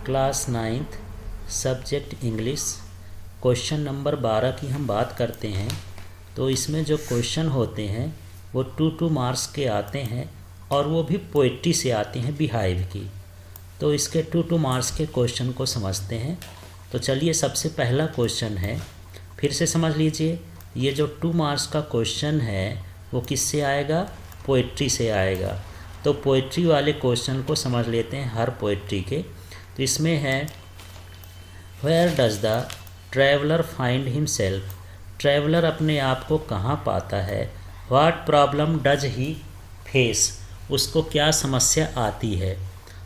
Class 9th subject English question number 12 की हम बात करते हैं। तो इसमें जो क्वेश्चन होते हैं वो 2 मार्क्स के आते हैं और वो भी पोइट्री से आते हैं बिहाइव की। तो इसके 2 मार्क्स के क्वेश्चन को समझते हैं। तो चलिए सबसे पहला क्वेश्चन है, फिर से समझ लीजिए, ये जो 2 मार्क्स का क्वेश्चन है वो किससे आएगा? पोइट्री से आएगा। तो पोइट्री वाले क्वेश्चन को समझ लेते हैं हर पोइट्री के। तो इसमें है where does the traveller find himself, traveller अपने आप को कहाँ पाता है। What problem does he face, उसको क्या समस्या आती है।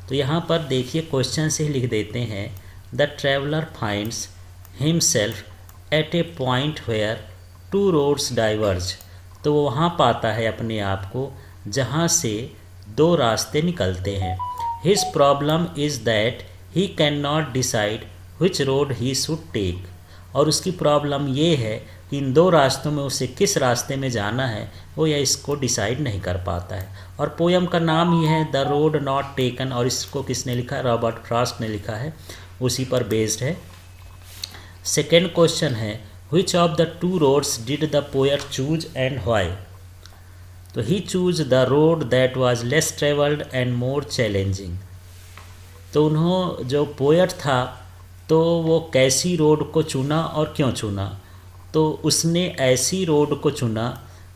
तो यहाँ पर देखिए क्वेश्चन से ही लिख देते हैं, the traveller finds himself at a point where 2 roads diverge. तो वो वहाँ पाता है अपने आप को जहाँ से 2 रास्ते निकलते हैं। His problem is that he can not decide which road he should take, और उसकी प्रॉब्लम ये है कि इन 2 रास्तों में उसे किस रास्ते में जाना है वो या इसको डिसाइड नहीं कर पाता है। और पोयम का नाम ही है द रोड नॉट टेकन, और इसको किसने लिखा है? रॉबर्ट फ्रॉस्ट ने लिखा है, उसी पर बेस्ड है। सेकेंड क्वेश्चन है, which of the 2 roads did the poet choose and why. तो he choose the road that was less travelled and more challenging. तो उन्होंने जो पोएट था तो वो कैसी रोड को चुना और क्यों चुना? तो उसने ऐसी रोड को चुना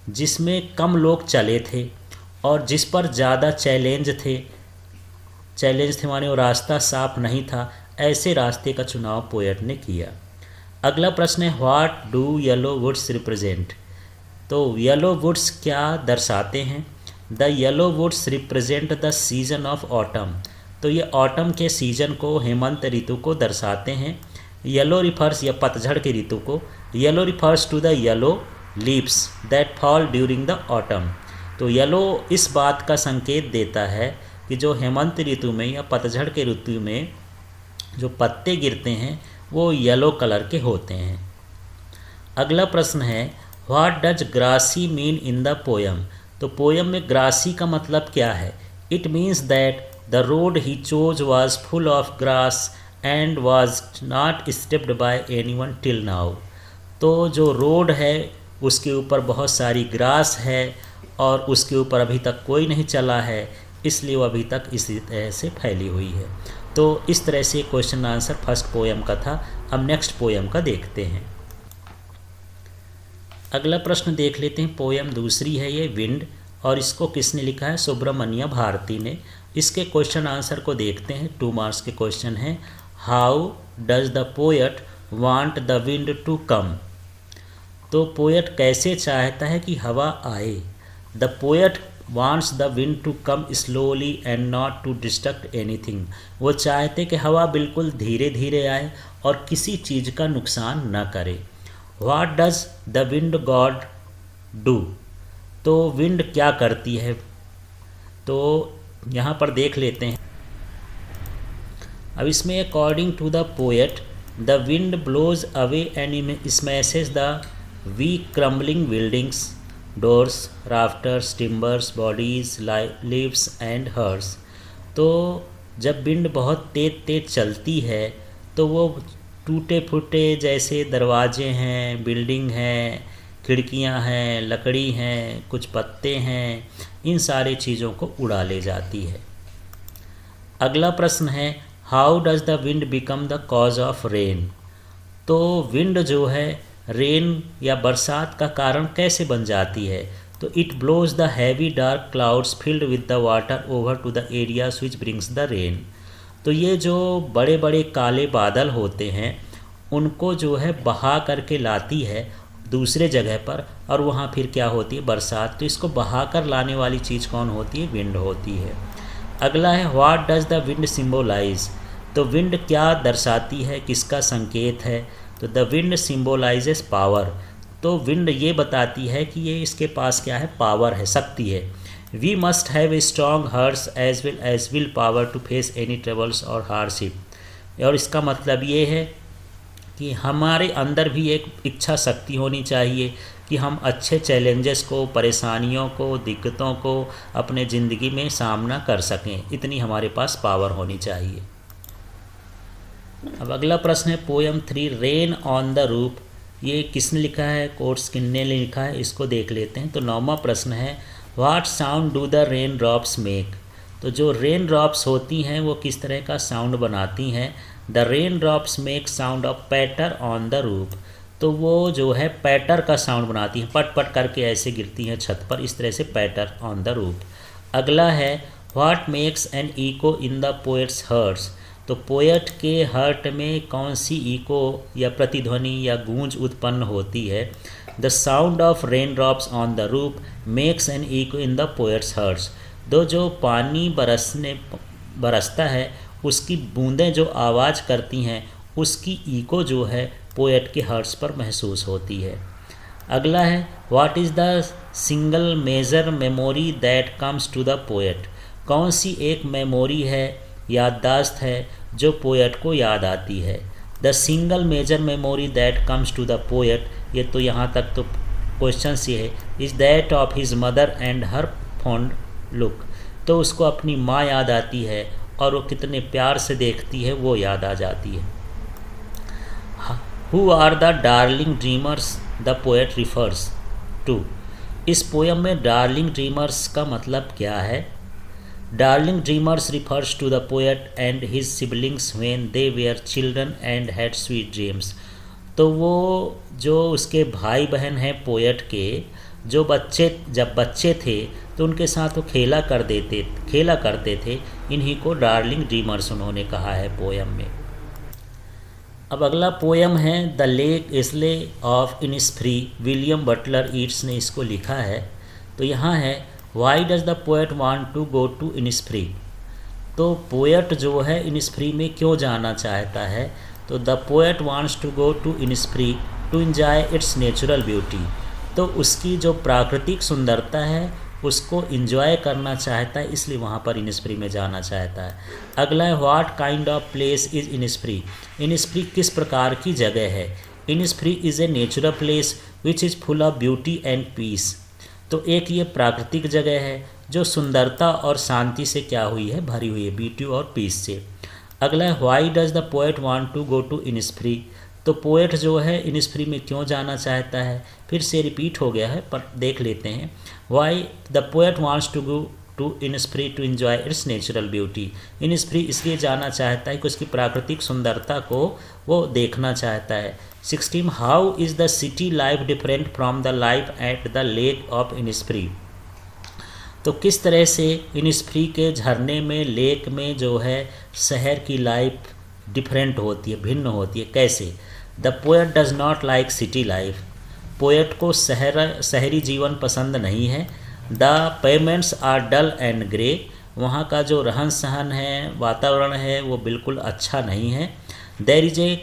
जिसमें कम लोग चले थे और जिस पर ज़्यादा चैलेंज थे माने वो रास्ता साफ नहीं था, ऐसे रास्ते का चुनाव पोएट ने किया। अगला प्रश्न है, what do yellow woods represent. Yellow येलो वुड्स क्या दर्शाते हैं? The yellow woods represent the season of autumn. तो ये ऑटम के सीजन को, हेमंत ऋतु को दर्शाते हैं। येलो रिफर्स, या पतझड़ के ऋतु को, yellow refers to the yellow leaves that fall during the autumn. तो येलो इस बात का संकेत देता है कि जो हेमंत ऋतु में या पतझड़ के ऋतु में जो पत्ते गिरते हैं वो येलो कलर के होते हैं। अगला प्रश्न है, what does grassy mean in the poem. तो पोयम में ग्रासी का मतलब क्या है? It means that the road he chose was full of grass and was not stepped by anyone till now. तो जो रोड है उसके ऊपर बहुत सारी ग्रास है और उसके ऊपर अभी तक कोई नहीं चला है, इसलिए वो अभी तक इसी तरह से फैली हुई है। तो इस तरह से क्वेश्चन आंसर फर्स्ट पोयम का था। अब नेक्स्ट पोयम का देखते हैं। अगला प्रश्न देख लेते हैं। पोयम दूसरी है ये विंड, और इसको किसने लिखा है? सुब्रमण्य भारती ने। इसके क्वेश्चन आंसर को देखते हैं। 2 मार्क्स के क्वेश्चन हैं, how does the poet want the wind to come. तो पोएट कैसे चाहता है कि हवा आए? The poet wants the wind to come slowly and not to distract anything. वो चाहते कि हवा बिल्कुल धीरे धीरे आए और किसी चीज़ का नुकसान न करे। What does the wind God do. तो विंड क्या करती है? तो यहाँ पर देख लेते हैं। अब इसमें according to the poet, the wind blows away and smashes the weak crumbling buildings, doors, rafters, timbers, bodies, leaves and hearts. तो जब विंड बहुत तेज चलती है तो वो टूटे फूटे जैसे दरवाजे हैं, बिल्डिंग हैं, खिड़कियां हैं, लकड़ी हैं, कुछ पत्ते हैं, इन सारी चीज़ों को उड़ा ले जाती है। अगला प्रश्न है, how does the wind become the cause of rain. तो विंड जो है रेन या बरसात का कारण कैसे बन जाती है? तो it blows the heavy dark clouds filled with the water over to the areas which brings the rain. तो ये जो बड़े बड़े काले बादल होते हैं उनको जो है बहा करके लाती है दूसरे जगह पर, और वहाँ फिर क्या होती है? बरसात। तो इसको बहा कर लाने वाली चीज़ कौन होती है? विंड होती है। अगला है, what does the wind symbolise. तो विंड क्या दर्शाती है, किसका संकेत है? तो द विंड सिम्बोलाइजेस पावर। तो विंड ये बताती है कि ये इसके पास क्या है? पावर है, शक्ति है। We must have a strong hearts as well as will power to face any troubles और हार्डशिप। और इसका मतलब ये है कि हमारे अंदर भी एक इच्छा शक्ति होनी चाहिए कि हम अच्छे चैलेंजेस को, परेशानियों को, दिक्कतों को अपने ज़िंदगी में सामना कर सकें। इतनी हमारे पास पावर होनी चाहिए। अब अगला प्रश्न है poem 3 rain on the roof. ये किसने लिखा है, कोट्स किन्ने लिखा है, इसको देख लेते हैं। तो 9वां प्रश्न है what sound do the rain drops make. तो जो रेन ड्रॉप्स होती हैं वो किस तरह का साउंड बनाती हैं। The rain drops make sound of patter on the roof. तो वो जो है पैटर का साउंड बनाती हैं, पट पट करके ऐसे गिरती हैं छत पर, इस तरह से पैटर ऑन द रूफ। अगला है what makes an echo in the poet's hearts. Poet पोएट के हर्ट में कौन सी इको या प्रतिध्वनि या गूंज उत्पन्न होती है। The sound of rain drops on the roof makes an echo in the poet's hearts. दो जो पानी बरसता है उसकी बूंदें जो आवाज़ करती हैं उसकी इको जो है पोएट के हर्ट्स पर महसूस होती है। अगला है what is the single major memory that comes to the poet. कौन सी एक मेमोरी है, याददाश्त है जो पोएट को याद आती है। The single major memory that comes to the poet, ये तो यहाँ तक तो क्वेश्चन से है, is that of his mother and her fond look. तो उसको अपनी माँ याद आती है और वो कितने प्यार से देखती है वो याद आ जाती है। Who are the darling dreamers the poet refers to. इस पोयम में डार्लिंग ड्रीमर्स का मतलब क्या है। Darling dreamers refers to the poet and his siblings when they were children and had sweet dreams. तो वो जो उसके भाई बहन हैं पोएट के, जो जब बच्चे थे तो उनके साथ वो खेला करते थे, इन्हीं को डार्लिंग ड्रीमर्स उन्होंने कहा है पोयम में। अब अगला पोयम है the lake isle of Innisfree. William Butler Yeats ने इसको लिखा है। तो यहाँ है why does the poet want to go to Innisfree. तो पोएट जो है इनिस्फ्री में क्यों जाना चाहता है। तो the poet wants to go to Innisfree to enjoy its natural beauty. तो उसकी जो प्राकृतिक सुंदरता है उसको इंजॉय करना चाहता है, इसलिए वहाँ पर इनिस्फ्री में जाना चाहता है। अगला है what kind of place is Innisfree. Innisfree किस प्रकार की जगह है। Innisfree is a natural place which is full of beauty and peace. तो एक ये प्राकृतिक जगह है जो सुंदरता और शांति से क्या हुई है, भरी हुई है, ब्यूटी और पीस से। अगला है why does the poet want to go to Innisfree. तो पोएट जो है इनिस्फ्री में क्यों जाना चाहता है, फिर से रिपीट हो गया है पर देख लेते हैं। Why the poet wants to go to Innisfree to enjoy its natural beauty. Innisfree इसलिए जाना चाहता है कि उसकी प्राकृतिक सुंदरता को वो देखना चाहता है। 16 how is the city life different from the life at the lake of Innisfree. तो किस तरह से इनिस्फ्री के झरने में, लेक में जो है शहर की लाइफ डिफरेंट होती है, भिन्न होती है, कैसे। The poet does not like city life. Poet को शहरी जीवन पसंद नहीं है। The pavements are dull and grey. वहाँ का जो रहन सहन है, वातावरण है, वो बिल्कुल अच्छा नहीं है। There is a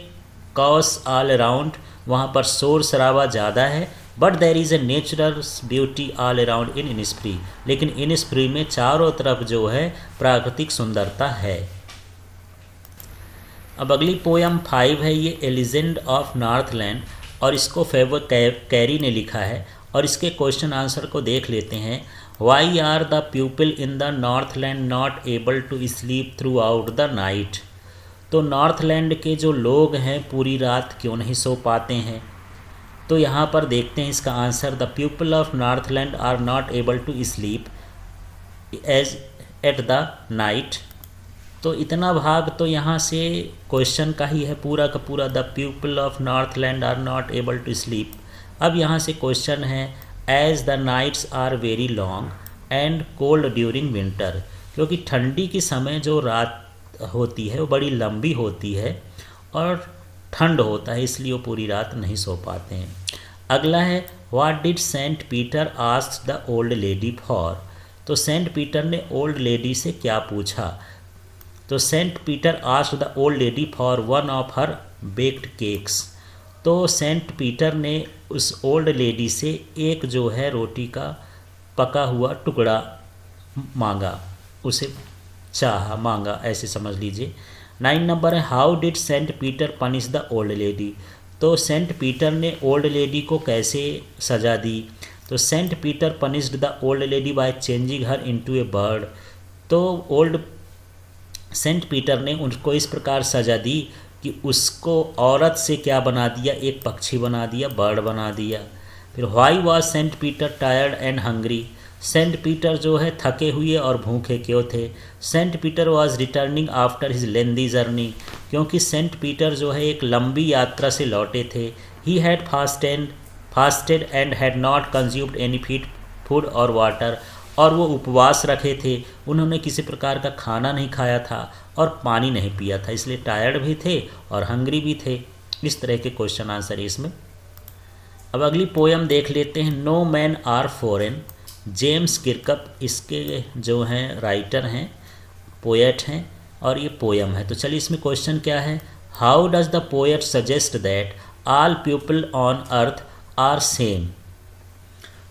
cos all around. वहाँ पर शोर शराबा ज़्यादा है। But there is a natural beauty all around in Innisfree. लेकिन इनिस्फ्री में चारों तरफ जो है प्राकृतिक सुंदरता है। अब अगली पोयम 5 है, ये ए लीजेंड ऑफ नॉर्थलैंड, और इसको फेवर कैरी ने लिखा है। और इसके क्वेश्चन आंसर को देख लेते हैं। Why are the people in the northland not able to sleep throughout the night. तो नॉर्थलैंड के जो लोग हैं पूरी रात क्यों नहीं सो पाते हैं। तो यहाँ पर देखते हैं इसका answer. The people of northland are not able to sleep as at the night. तो इतना भाग तो यहाँ से क्वेश्चन का ही है पूरा का पूरा। The people of northland are not able to sleep. अब यहाँ से क्वेश्चन है as the nights are very long and cold during winter. क्योंकि ठंडी के समय जो रात होती है वो बड़ी लंबी होती है और ठंड होता है, इसलिए वो पूरी रात नहीं सो पाते हैं। अगला है what did Saint Peter ask the old lady for. तो सेंट पीटर ने ओल्ड लेडी से क्या पूछा। तो Saint Peter asked the old lady for one of her baked cakes. तो सेंट पीटर ने उस ओल्ड लेडी से एक जो है रोटी का पका हुआ टुकड़ा मांगा, उसे चाहा, मांगा, ऐसे समझ लीजिए। 9 नंबर है how did Saint Peter punish the old lady. तो सेंट पीटर ने ओल्ड लेडी को कैसे सजा दी। तो Saint Peter punished the old lady by changing her into a bird. तो सेंट पीटर ने उनको इस प्रकार सजा दी कि उसको औरत से क्या बना दिया, एक पक्षी बना दिया, बर्ड बना दिया। फिर why was Saint Peter tired and hungry, Saint Peter जो है थके हुए और भूखे क्यों थे। Saint Peter was returning after his lengthy journey, क्योंकि सेंट पीटर जो है एक लंबी यात्रा से लौटे थे। He had fasted and had not consumed any food और वाटर, और वो उपवास रखे थे, उन्होंने किसी प्रकार का खाना नहीं खाया था और पानी नहीं पिया था, इसलिए टायर्ड भी थे और हंग्री भी थे। इस तरह के क्वेश्चन आंसर है इसमें। अब अगली पोयम देख लेते हैं, no man are foreign, James Kirkup इसके जो हैं राइटर हैं, पोएट हैं, और ये पोयम है। तो चलिए इसमें क्वेश्चन क्या है, how does the poet suggest that all people on earth are same.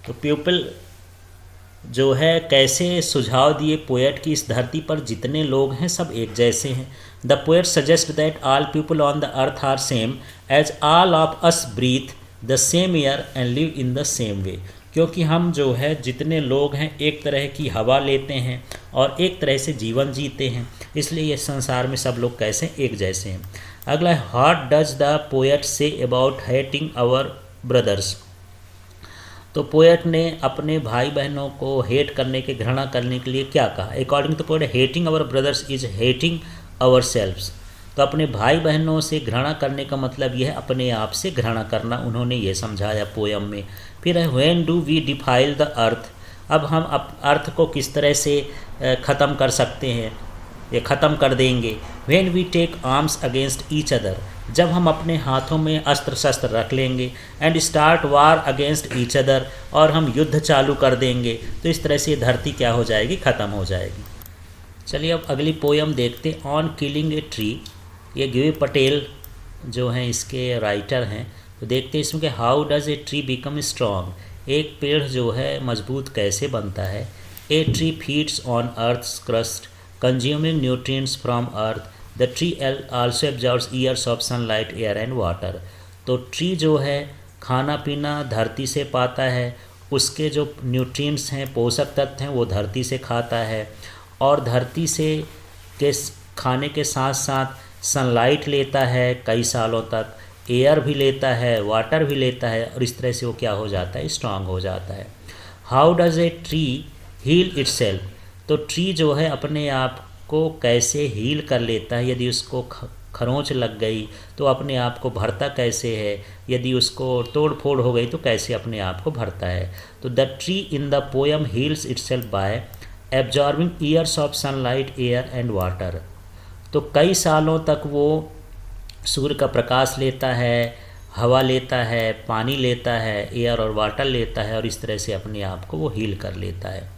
तो पीपल जो है कैसे सुझाव दिए पोएट की इस धरती पर जितने लोग हैं सब एक जैसे हैं। The poet suggest that all people on the earth are same as all of us breathe the same air and live in the same way, क्योंकि हम जो है जितने लोग हैं एक तरह की हवा लेते हैं और एक तरह से जीवन जीते हैं, इसलिए ये संसार में सब लोग कैसे एक जैसे हैं। अगला है, what does the poet say about hating our brothers. तो पोएट ने अपने भाई बहनों को हेट करने के, घृणा करने के लिए क्या कहा। According to poet, hating our brothers is hating ourselves. तो अपने भाई बहनों से घृणा करने का मतलब यह है अपने आप से घृणा करना, उन्होंने ये समझाया पोयम में। फिर है, when do we defile the earth, अब हम अर्थ को किस तरह से ख़त्म कर सकते हैं, ये ख़त्म कर देंगे। When we take arms against each other, जब हम अपने हाथों में अस्त्र शस्त्र रख लेंगे। And start war against each other, और हम युद्ध चालू कर देंगे, तो इस तरह से धरती क्या हो जाएगी, ख़त्म हो जाएगी। चलिए अब अगली पोयम देखते, ऑन किलिंग ए ट्री। ये गिवी पटेल जो हैं इसके राइटर हैं। तो देखते हैं इसमें कि how does a tree become strong, एक पेड़ जो है मजबूत कैसे बनता है। A tree feeds on earth's crust consuming nutrients from earth, the tree also absorbs years of sunlight air and water. तो ट्री जो है खाना पीना धरती से पाता है, उसके जो न्यूट्रिएंट्स हैं, पोषक तत्व हैं, वो धरती से खाता है, और धरती से के खाने के साथ साथ सनलाइट लेता है कई सालों तक, एयर भी लेता है, वाटर भी लेता है, और इस तरह से वो क्या हो जाता है, स्ट्रांग हो जाता है। How does a tree heal itself, तो ट्री जो है अपने आप को कैसे हील कर लेता है, यदि उसको खरोंच लग गई तो अपने आप को भरता कैसे है, यदि उसको तोड़ फोड़ हो गई तो कैसे अपने आप को भरता है। तो the tree in the poem heels itself bye absorbing years of sunlight air and water. तो कई सालों तक वो सूर्य का प्रकाश लेता है, हवा लेता है, पानी लेता है, एयर और वाटर लेता है, और इस तरह से अपने आप को वो हील कर लेता है।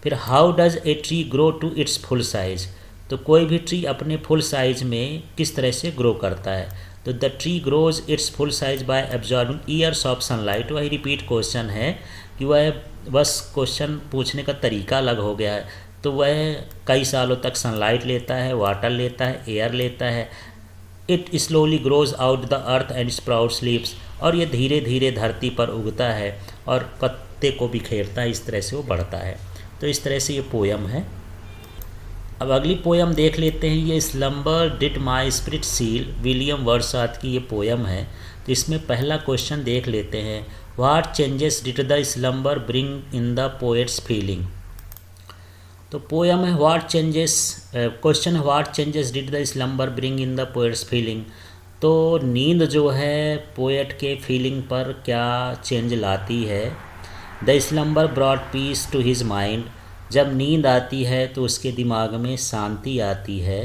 फिर how does a tree grow to its full size, तो कोई भी ट्री अपने फुल साइज में किस तरह से ग्रो करता है। तो the tree grows it's full size bye absorbing years of sunlight. वही रिपीट क्वेश्चन है कि वह बस क्वेश्चन पूछने का तरीका अलग हो गया है। तो वह कई सालों तक सनलाइट लेता है, वाटर लेता है, एयर लेता है। It slowly grows out the earth and sprouts leaves, और ये धीरे धीरे धरती पर उगता है और पत्ते को बिखेरता है, इस तरह से वो बढ़ता है। तो इस तरह से ये पोयम है। अब अगली पोयम देख लेते हैं, ये slumber did my spirit seal, William Wordsworth की ये पोयम है। तो इसमें पहला क्वेश्चन देख लेते हैं, what changes did the slumber bring in the poets feeling. तो पोयम है व्हाट चेंजेस, क्वेश्चन है what changes did the slumber bring in the poets feeling. तो नींद जो है पोएट के फीलिंग पर क्या चेंज लाती है। The slumber brought peace to his mind, जब नींद आती है तो उसके दिमाग में शांति आती है।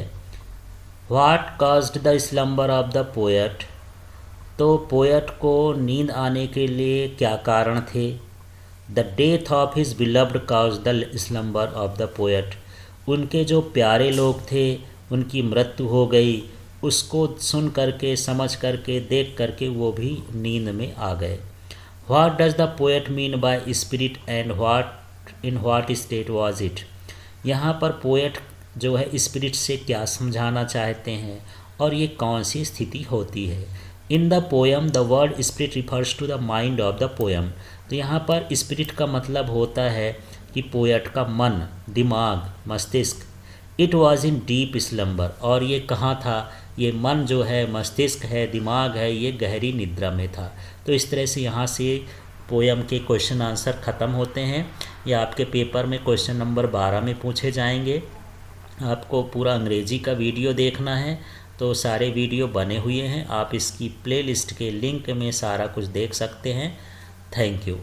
What caused the slumber of the poet, तो पोएट को नींद आने के लिए क्या कारण थे। The death of his beloved cause the slumber of the poet, उनके जो प्यारे लोग थे उनकी मृत्यु हो गई, उसको सुन करके, समझ करके, देख करके वो भी नींद में आ गए। What does the poet mean by spirit and what state was it, यहाँ पर पोएट जो है स्पिरिट से क्या समझाना चाहते हैं और ये कौन सी स्थिति होती है। In the poem the word spirit refers to the mind of the poem, तो यहाँ पर स्पिरिट का मतलब होता है कि पोएट का मन, दिमाग, मस्तिष्क। It was in deep slumber, और ये कहाँ था, ये मन जो है, मस्तिष्क है, दिमाग है, ये गहरी निद्रा में था। तो इस तरह से यहाँ से पोयम के क्वेश्चन आंसर ख़त्म होते हैं। या आपके पेपर में क्वेश्चन नंबर 12 में पूछे जाएंगे। आपको पूरा अंग्रेजी का वीडियो देखना है तो सारे वीडियो बने हुए हैं, आप इसकी प्लेलिस्ट के लिंक में सारा कुछ देख सकते हैं। Thank you.